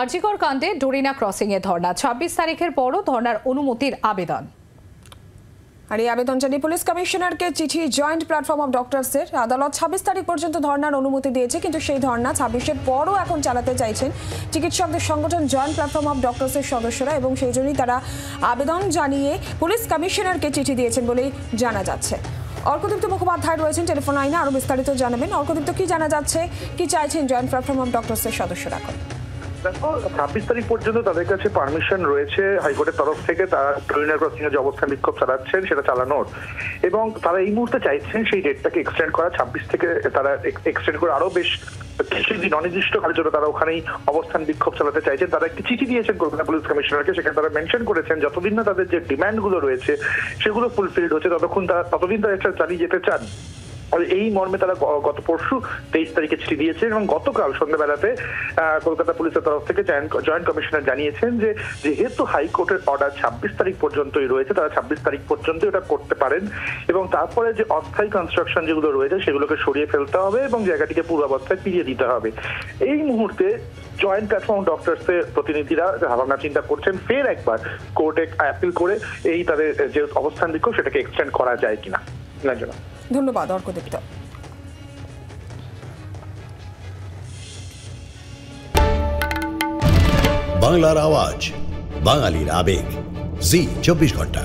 আরজিকর কাণ্ডে ডোরিনা ক্রসিংয়ে ধর্না ২৬ তারিখের পরও ধর্নার অনুমতির আবেদন। আর এই আবেদন জানিয়ে পুলিশ কমিশনারকে চিঠি জয়েন্ট প্ল্যাটফর্ম অফ ডক্টরসের। আদালত ২৬ তারিখ পর্যন্ত ধর্নার অনুমতি দিয়েছে, কিন্তু সেই ধর্না ২৬-এর পরও এখন চালাতে চাইছেন চিকিৎসকদের সংগঠন জয়েন্ট প্ল্যাটফর্ম অফ ডক্টরসের সদস্যরা, এবং সেই জন্যই তারা আবেদন জানিয়ে পুলিশ কমিশনারকে চিঠি দিয়েছেন বলেই জানা যাচ্ছে। অর্কদীপ্ত মুখোপাধ্যায় রয়েছেন টেলিফোন লাইনে, আরও বিস্তারিত জানাবেন। অর্কদীপ্ত, কি জানা যাচ্ছে, কি চাইছেন জয়েন্ট প্ল্যাটফর্ম অফ ডক্টরসের সদস্যরা? এখন দেখো, ২৬ তারিখ পর্যন্ত তাদের কাছে পারমিশন রয়েছে হাইকোর্টের তরফ থেকে। তারা ডোরিনা ক্রসিং এ যে অবস্থান বিক্ষোভ চালাচ্ছেন সেটা চালানোর, এবং তারা এই মুহূর্তে চাইছেন সেই ডেটটাকে এক্সটেন্ড করা। ২৬ থেকে তারা এক্সটেন্ড করে আরো বেশ কিছুদিন অনির্দিষ্টকালের জন্য তারা ওখানেই অবস্থান বিক্ষোভ চালাতে চাইছেন। তারা একটি চিঠি দিয়েছেন কলকাতা পুলিশ কমিশনারকে। সেখানে তারা মেনশন করেছেন যতদিন না তাদের যে ডিমান্ড গুলো রয়েছে সেগুলো ফুলফিলড হচ্ছে ততদিন তারা এটা চালিয়ে যেতে চান। এই মর্মে তারা গত পরশু ২৩ তারিখে চিঠি দিয়েছেন, এবং গতকাল সন্ধ্যাবেলাতে কলকাতা পুলিশের তরফ থেকে জয়েন্ট কমিশনার জানিয়েছেন যে যেহেতু হাইকোর্টের অর্ডার ২৬ তারিখ পর্যন্তই রয়েছে, তারা ২৬ তারিখ পর্যন্ত এটা করতে পারেন, এবং তারপরে যে অস্থায়ী কনস্ট্রাকশন যেগুলো রয়েছে সেগুলোকে সরিয়ে ফেলতে হবে এবং জায়গাটিকে পূর্বাবস্থায় ফিরিয়ে দিতে হবে। এই মুহূর্তে জয়েন্ট প্ল্যাটফর্ম ডক্টরসের প্রতিনিধিরা ভাবনা চিন্তা করছেন ফের একবার কোর্টে অ্যাপিল করে এই তাদের যে অবস্থান বিক্ষোভ সেটাকে এক্সটেন্ড করা যায় কিনা। ধন্যবাদ অর্কদীপ্ত। বাংলার আওয়াজ, বাঙালির আবেগ, জি ২৪ ঘন্টা।